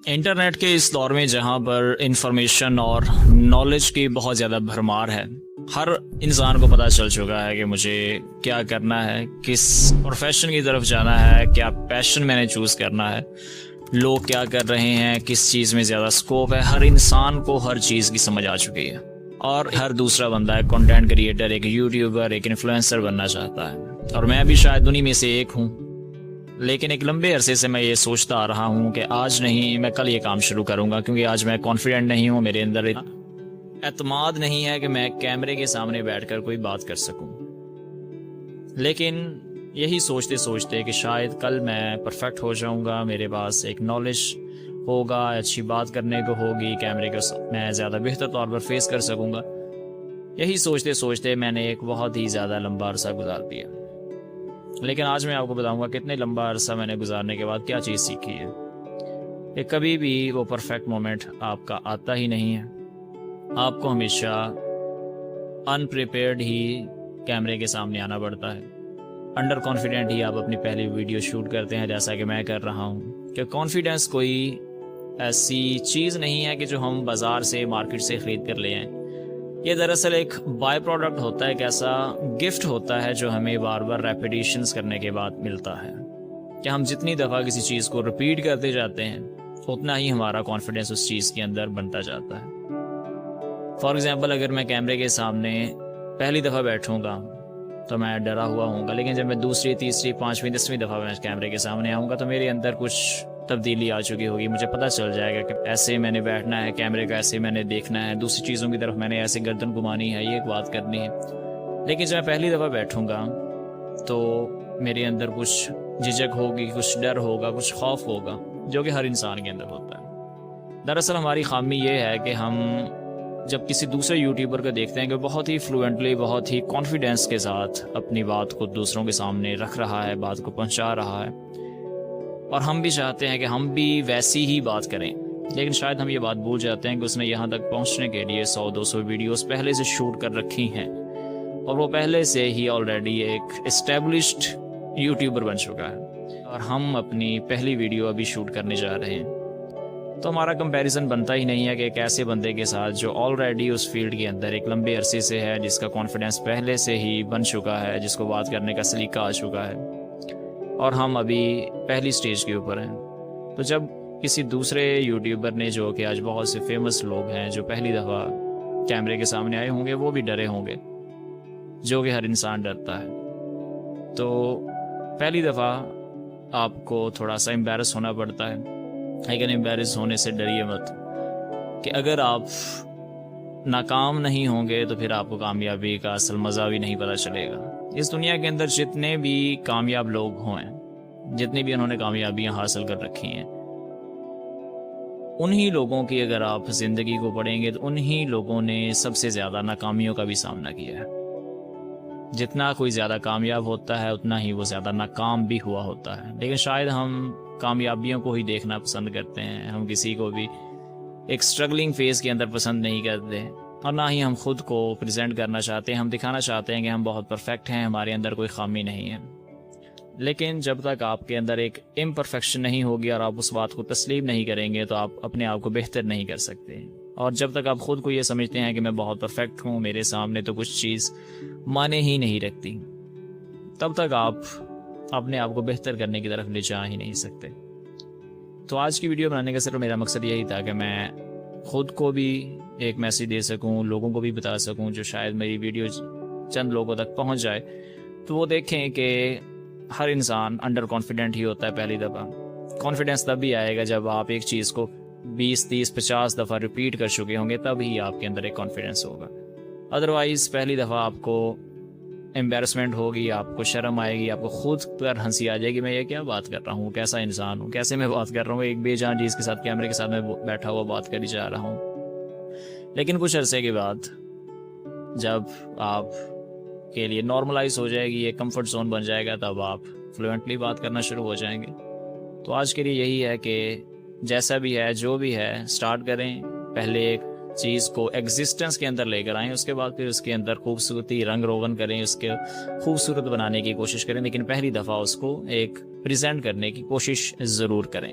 Internet के इस दौर में जहाँ पर इंफॉर्मेशन और नॉलेज की बहुत ज़्यादा भरमार है, हर इंसान को पता चल चुका है कि मुझे क्या करना है, किस प्रोफेशन की तरफ जाना है, क्या पैशन मैंने चूज़ करना है, लोग क्या कर रहे हैं, किस चीज़ में ज़्यादा स्कोप है। हर इंसान को हर चीज़ की समझ आ चुकी है और हर दूसरा बंदा एक कंटेंट क्रिएटर, एक यूट्यूबर, एक इन्फ्लुएंसर बनना चाहता है और मैं भी शायद उन्हीं में से एक हूँ। लेकिन एक लंबे अरसे से मैं ये सोचता आ रहा हूँ कि आज नहीं, मैं कल ये काम शुरू करूँगा, क्योंकि आज मैं कॉन्फिडेंट नहीं हूँ, मेरे अंदर एतमाद नहीं है कि मैं कैमरे के सामने बैठकर कोई बात कर सकूँ। लेकिन यही सोचते सोचते कि शायद कल मैं परफेक्ट हो जाऊँगा, मेरे पास एक नॉलेज होगा, अच्छी बात करने को होगी, कैमरे को मैं ज़्यादा बेहतर तौर पर फेस कर सकूँगा। यही सोचते सोचते मैंने एक बहुत ही ज़्यादा लंबा अरसा गुजार दिया। लेकिन आज मैं आपको बताऊंगा कितने लंबा अरसा मैंने गुजारने के बाद क्या चीज़ सीखी है कि कभी भी वो परफेक्ट मोमेंट आपका आता ही नहीं है। आपको हमेशा अनप्रिपेयर्ड ही कैमरे के सामने आना पड़ता है। अंडर कॉन्फिडेंट ही आप अपनी पहली वीडियो शूट करते हैं, जैसा कि मैं कर रहा हूँ। कि कॉन्फिडेंस कोई ऐसी चीज़ नहीं है कि जो हम बाज़ार से, मार्केट से ख़रीद कर ले आएँ। ये दरअसल एक बाय प्रोडक्ट होता है, एक ऐसा गिफ्ट होता है जो हमें बार बार रेपिटेशंस करने के बाद मिलता है। कि हम जितनी दफ़ा किसी चीज़ को रिपीट करते जाते हैं, उतना ही हमारा कॉन्फिडेंस उस चीज़ के अंदर बनता जाता है। फॉर एग्ज़ाम्पल, अगर मैं कैमरे के सामने पहली दफ़ा बैठूँगा तो मैं डरा हुआ होऊंगा, लेकिन जब मैं दूसरी, तीसरी, पाँचवीं, 10वीं दफ़ा मैं कैमरे के सामने आऊँगा तो मेरे अंदर कुछ तब्दीली आ चुकी होगी। मुझे पता चल जाएगा कि ऐसे मैंने बैठना है, कैमरे को ऐसे मैंने देखना है, दूसरी चीज़ों की तरफ मैंने ऐसे गर्दन घुमानी है, ये एक बात करनी है। लेकिन जब मैं पहली दफ़ा बैठूँगा तो मेरे अंदर कुछ झिझक होगी, कुछ डर होगा, कुछ खौफ होगा, जो कि हर इंसान के अंदर होता है। दरअसल हमारी खामी ये है कि हम जब किसी दूसरे यूट्यूबर को देखते हैं कि बहुत ही फ्लुएंटली, बहुत ही कॉन्फिडेंस के साथ अपनी बात को दूसरों के सामने रख रहा है, बात को पहुँचा रहा है, और हम भी चाहते हैं कि हम भी वैसी ही बात करें, लेकिन शायद हम ये बात भूल जाते हैं कि उसने यहाँ तक पहुँचने के लिए 100-200 वीडियोस पहले से शूट कर रखी हैं और वो पहले से ही ऑलरेडी एक एस्टेब्लिश्ड यूट्यूबर बन चुका है और हम अपनी पहली वीडियो अभी शूट करने जा रहे हैं। तो हमारा कंपैरिजन बनता ही नहीं है कि एक ऐसे बंदे के साथ जो ऑलरेडी उस फील्ड के अंदर एक लंबे अरसे से है, जिसका कॉन्फिडेंस पहले से ही बन चुका है, जिसको बात करने का सलीका आ चुका है, और हम अभी पहली स्टेज के ऊपर हैं। तो जब किसी दूसरे यूट्यूबर ने, जो कि आज बहुत से फेमस लोग हैं जो पहली दफ़ा कैमरे के सामने आए होंगे, वो भी डरे होंगे, जो कि हर इंसान डरता है। तो पहली दफ़ा आपको थोड़ा सा एम्बैरस होना पड़ता है, लेकिन एम्बैरस होने से डरिए मत, कि अगर आप नाकाम नहीं होंगे तो फिर आपको कामयाबी का असल मज़ा भी नहीं पता चलेगा। इस दुनिया के अंदर जितने भी कामयाब लोग हैं, जितनी भी उन्होंने कामयाबियां हासिल कर रखी हैं, उन्हीं लोगों की अगर आप ज़िंदगी को पढ़ेंगे तो उन्हीं लोगों ने सबसे ज़्यादा नाकामियों का भी सामना किया है। जितना कोई ज़्यादा कामयाब होता है उतना ही वो ज़्यादा नाकाम भी हुआ होता है। लेकिन शायद हम कामयाबियों को ही देखना पसंद करते हैं, हम किसी को भी एक स्ट्रगलिंग फेज़ के अंदर पसंद नहीं करते, और ना ही हम खुद को प्रेजेंट करना चाहते हैं। हम दिखाना चाहते हैं कि हम बहुत परफेक्ट हैं, हमारे अंदर कोई खामी नहीं है। लेकिन जब तक आपके अंदर एक इम्परफेक्शन नहीं होगी और आप उस बात को तस्लीम नहीं करेंगे तो आप अपने आप को बेहतर नहीं कर सकते। और जब तक आप खुद को ये समझते हैं कि मैं बहुत परफेक्ट हूँ, मेरे सामने तो कुछ चीज़ माने ही नहीं रखती, तब तक आप अपने आप को बेहतर करने की तरफ ले जा ही नहीं सकते। तो आज की वीडियो बनाने का सिर्फ मेरा मकसद यही था कि मैं खुद को भी एक मैसेज दे सकूं, लोगों को भी बता सकूं, जो शायद मेरी वीडियो चंद लोगों तक पहुंच जाए तो वो देखें कि हर इंसान अंडर कॉन्फिडेंट ही होता है पहली दफ़ा। कॉन्फिडेंस तब भी आएगा जब आप एक चीज़ को 20, 30, 50 दफ़ा रिपीट कर चुके होंगे, तब ही आपके अंदर एक कॉन्फिडेंस होगा। अदरवाइज़ पहली दफ़ा आपको एम्बैरसमेंट होगी, आपको शर्म आएगी, आपको खुद पर हंसी आ जाएगी, मैं ये क्या बात कर रहा हूँ, कैसा इंसान हूँ, कैसे मैं बात कर रहा हूँ, एक बेजान चीज़ के साथ, कैमरे के साथ मैं बैठा हुआ बात कर ही जा रहा हूँ। लेकिन कुछ अरसे के बाद जब आप के लिए नॉर्मलाइज हो जाएगी, ये कंफर्ट जोन बन जाएगा, तब आप फ्लुएंटली बात करना शुरू हो जाएंगे। तो आज के लिए यही है कि जैसा भी है, जो भी है, स्टार्ट करें। पहले एक चीज़ को एग्जिस्टेंस के अंदर लेकर आएँ, उसके बाद फिर उसके अंदर खूबसूरती, रंग रोगन करें, उसके खूबसूरत बनाने की कोशिश करें, लेकिन पहली दफ़ा उसको एक प्रेजेंट करने की कोशिश ज़रूर करें।